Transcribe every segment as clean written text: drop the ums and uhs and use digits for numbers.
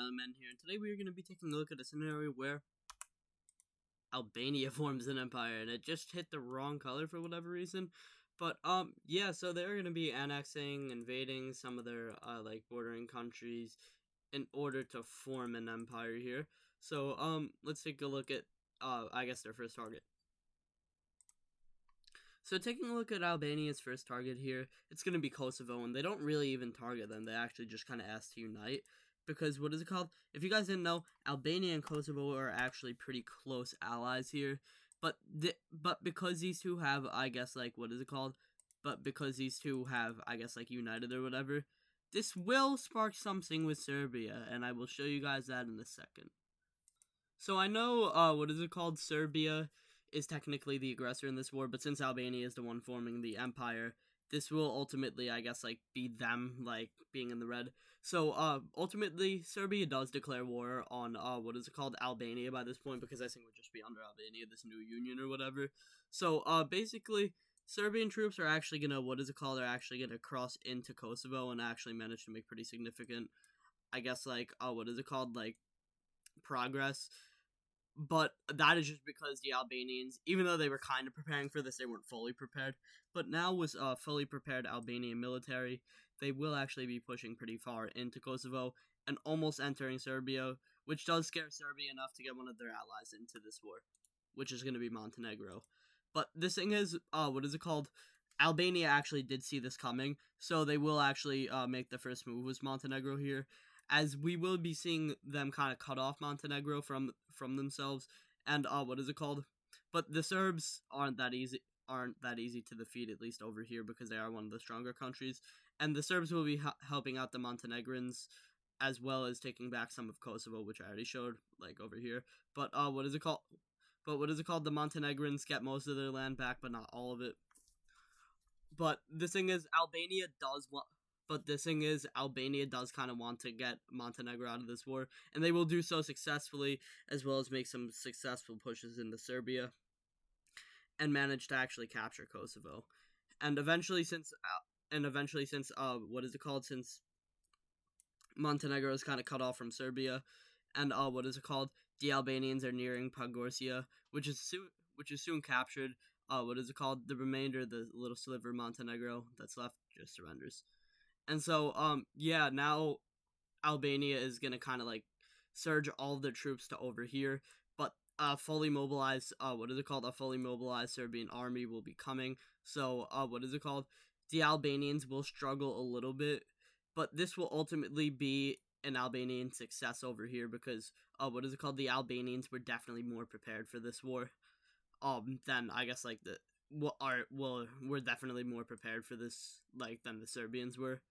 Island Man here, and today we are going to be taking a look at a scenario where Albania forms an empire, and it just hit the wrong color for whatever reason. But, yeah, so they're going to be annexing, invading some of their, bordering countries in order to form an empire here. So, let's take a look at, their first target. So taking a look at Albania's first target here, it's going to be Kosovo, and they don't really even target them. They actually just kind of ask to unite, because what is it called? If you guys didn't know, Albania and Kosovo are actually pretty close allies here, but because these two have, united or whatever, this will spark something with Serbia, and I will show you guys that in a second. So I know, Serbia is technically the aggressor in this war, but since Albania is the one forming the empire, this will ultimately, be them, being in the red. So, ultimately, Serbia does declare war on, Albania by this point, because I think it would just be under Albania, this new union or whatever. So, basically, Serbian troops are actually gonna, cross into Kosovo and actually manage to make pretty significant, progress. But that is just because the Albanians, even though they were kind of preparing for this, they weren't fully prepared. But now with fully prepared Albanian military, they will actually be pushing pretty far into Kosovo and almost entering Serbia, which does scare Serbia enough to get one of their allies into this war, which is going to be Montenegro. But this thing is, Albania actually did see this coming, so they will actually make the first move with Montenegro here, as we will be seeing them kind of cut off Montenegro from themselves, and but the Serbs aren't that easy to defeat, at least over here, because they are one of the stronger countries, and the Serbs will be helping out the Montenegrins, as well as taking back some of Kosovo, which I already showed, over here. But the Montenegrins get most of their land back, but not all of it. But the thing is, Albania does kind of want to get Montenegro out of this war, and they will do so successfully, as well as make some successful pushes into Serbia, and manage to actually capture Kosovo. And eventually, since Montenegro is kind of cut off from Serbia, and the Albanians are nearing Podgorica, which is soon captured. The remainder, the little sliver of Montenegro that's left, just surrenders. And so, now Albania is gonna kind of surge all of their troops to over here, but a fully mobilized Serbian army will be coming. So, the Albanians will struggle a little bit, but this will ultimately be an Albanian success over here, because the Albanians were definitely more prepared for this war. Than we're definitely more prepared for this, than the Serbians were,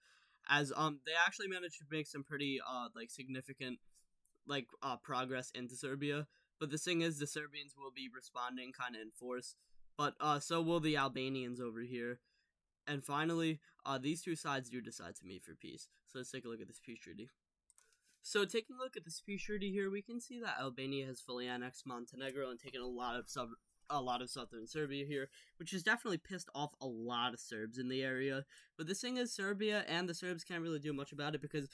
as they actually managed to make some pretty significant progress into Serbia. But the thing is, the Serbians will be responding kind of in force, but so will the Albanians over here. And finally, these two sides do decide to meet for peace. So let's take a look at this peace treaty. So taking a look at this peace treaty here, we can see that Albania has fully annexed Montenegro and taken a lot of southern Serbia here, which has definitely pissed off a lot of Serbs in the area. But the thing is, Serbia and the Serbs can't really do much about it, because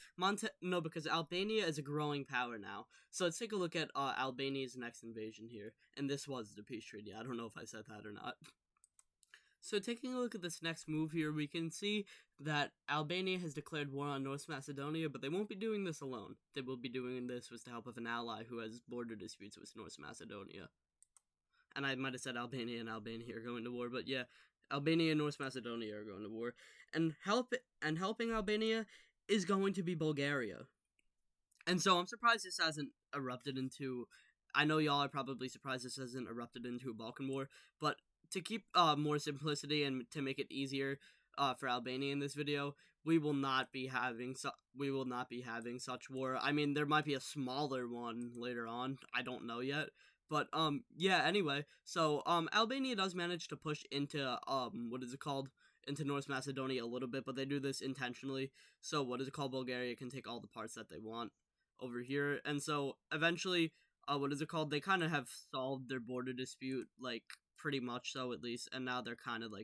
Albania is a growing power now. So let's take a look at Albania's next invasion here, and this was the peace treaty. I don't know if I said that or not. So taking a look at this next move here, we can see that Albania has declared war on North Macedonia, but they won't be doing this alone. They will be doing this with the help of an ally who has border disputes with North Macedonia. And I might have said Albania and Albania are going to war, but yeah, Albania and North Macedonia are going to war. And helping Albania is going to be Bulgaria. And so I'm surprised this hasn't erupted into... I know y'all are probably surprised this hasn't erupted into a Balkan war, but to keep more simplicity and to make it easier for Albania in this video, we will not be having such war. I mean, there might be a smaller one later on. I don't know yet. But, anyway, so, Albania does manage to push into, into North Macedonia a little bit, but they do this intentionally, so, Bulgaria can take all the parts that they want over here, and so, eventually, they kind of have solved their border dispute, pretty much so, at least, and now they're kind of,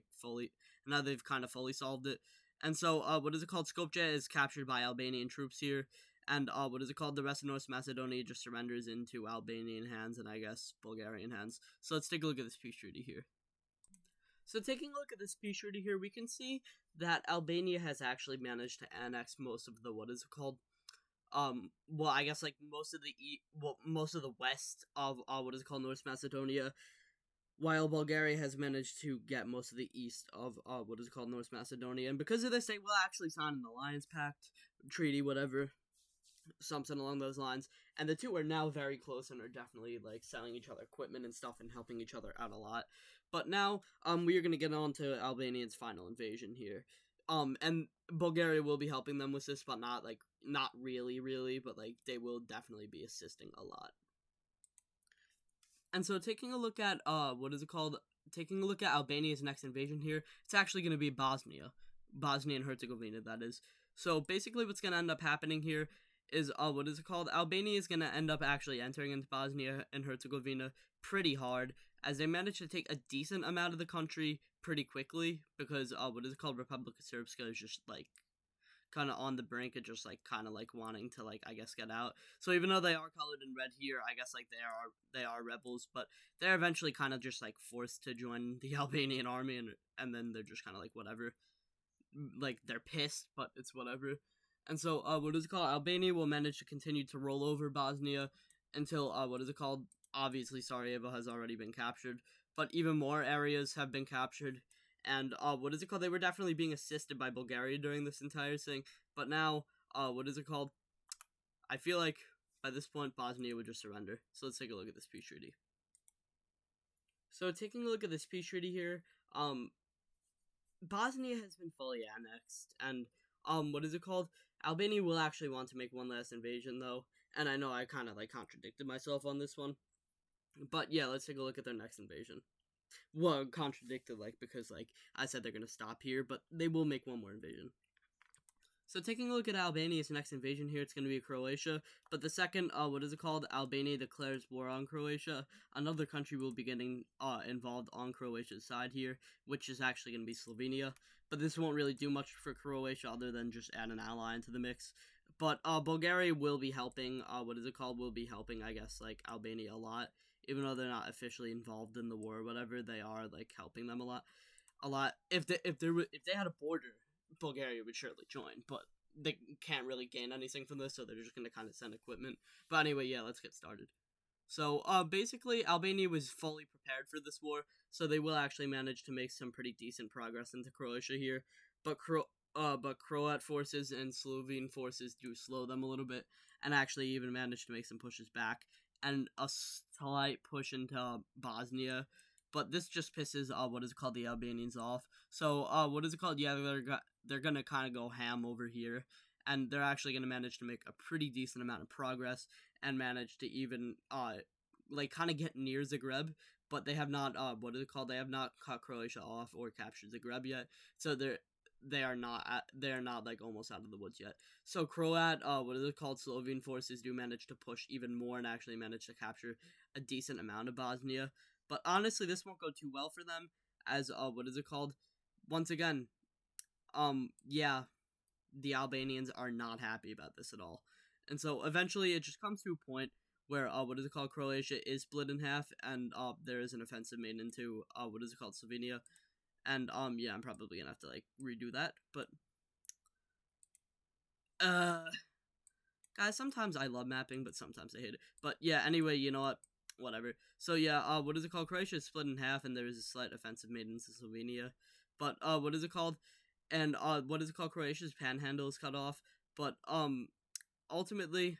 they've kind of fully solved it, and so, Skopje is captured by Albanian troops here, and what is it called? The rest of North Macedonia just surrenders into Albanian hands and I guess Bulgarian hands. So let's take a look at this peace treaty here. So taking a look at this peace treaty here, we can see that Albania has actually managed to annex most of the what is it called? Well, I guess like most of the west of what is it called, North Macedonia, while Bulgaria has managed to get most of the east of what is it called, North Macedonia. And because of this, they will actually sign an alliance pact, treaty, whatever, something along those lines. And the two are now very close and are definitely like selling each other equipment and stuff and helping each other out a lot. But now, we are gonna get on to Albania's final invasion here. And Bulgaria will be helping them with this, but not really, but like they will definitely be assisting a lot. And so taking a look at taking a look at Albania's next invasion here, it's actually going to be Bosnia and Herzegovina, that is. So basically what's going to end up happening here is Albania is going to end up actually entering into Bosnia and Herzegovina pretty hard, as they managed to take a decent amount of the country pretty quickly, because Republika Srpska is just like kind of on the brink of just like kind of like wanting to like I guess get out. So even though they are colored in red here, I guess like they are rebels, but they're eventually kind of just like forced to join the Albanian army, and then they're just kind of like whatever, like they're pissed, but it's whatever. And so Albania will manage to continue to roll over Bosnia until obviously Sarajevo has already been captured, but even more areas have been captured. And they were definitely being assisted by Bulgaria during this entire thing, but now I feel like by this point Bosnia would just surrender. So let's take a look at this peace treaty. So taking a look at this peace treaty here, Bosnia has been fully annexed, and Albania will actually want to make one last invasion though, and I know I kind of like contradicted myself on this one, but yeah, let's take a look at their next invasion. Well, contradicted, like, because, like, I said they're gonna stop here, but they will make one more invasion. So taking a look at Albania's next invasion here, it's gonna be Croatia, but the second, Albania declares war on Croatia, another country will be getting, involved on Croatia's side here, which is actually gonna be Slovenia, but this won't really do much for Croatia other than just add an ally into the mix. But, Bulgaria will be helping, will be helping, I guess, like, Albania a lot. Even though they're not officially involved in the war or whatever, they are like helping them a lot. If they had a border, Bulgaria would surely join, but they can't really gain anything from this, so they're just gonna kind of send equipment. But anyway, yeah, let's get started. So basically Albania was fully prepared for this war, so they will actually manage to make some pretty decent progress into Croatia here. But Croat forces and Slovene forces do slow them a little bit, and actually even manage to make some pushes back, and a slight push into Bosnia, but this just pisses the Albanians off. So yeah, they're gonna kind of go ham over here, and they're actually gonna manage to make a pretty decent amount of progress and manage to even kind of get near Zagreb, but they have not they have not cut Croatia off or captured Zagreb yet, so they are not like almost out of the woods yet. So Croat, Slovene forces do manage to push even more and actually manage to capture a decent amount of Bosnia. But honestly, this won't go too well for them, as once again, yeah, the Albanians are not happy about this at all. And so eventually it just comes to a point where Croatia is split in half, and there is an offensive made into Slovenia. And, yeah, I'm probably gonna have to, like, redo that, but, guys, sometimes I love mapping, but sometimes I hate it. But, yeah, anyway, you know what, whatever. So, yeah, Croatia is split in half, and there is a slight offensive made into Slovenia. But, Croatia's panhandle is cut off, but, ultimately,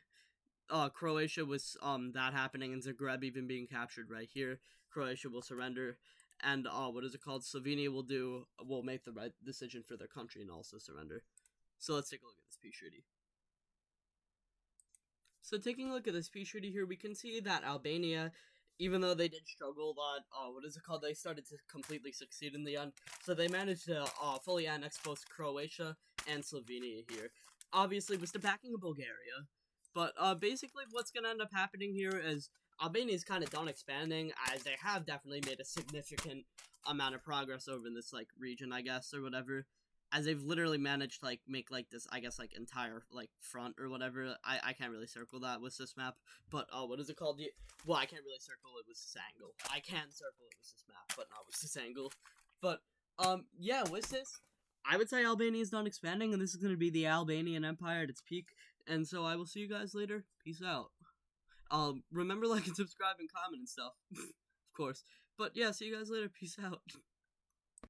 Croatia was, that happening, and Zagreb even being captured right here. Croatia will surrender. And Slovenia will make the right decision for their country and also surrender. So let's take a look at this peace treaty. So taking a look at this peace treaty here, we can see that Albania, even though they did struggle a lot, they started to completely succeed in the end. So they managed to fully annex both Croatia and Slovenia here. Obviously with the backing of Bulgaria. But basically what's gonna end up happening here is Albania is kind of done expanding, as they have definitely made a significant amount of progress over in this, like, region, I guess, or whatever. as they've literally managed to like make like this, I guess, like entire like front or whatever. I can't really circle that with this map, but what is it called? Well, I can't really circle it with this angle. I can circle it with this map, but not with this angle. But yeah, with this, I would say Albania is done expanding, and this is gonna be the Albanian Empire at its peak. And so I will see you guys later. Peace out. Remember, like and subscribe and comment and stuff, of course. But yeah, see you guys later. Peace out.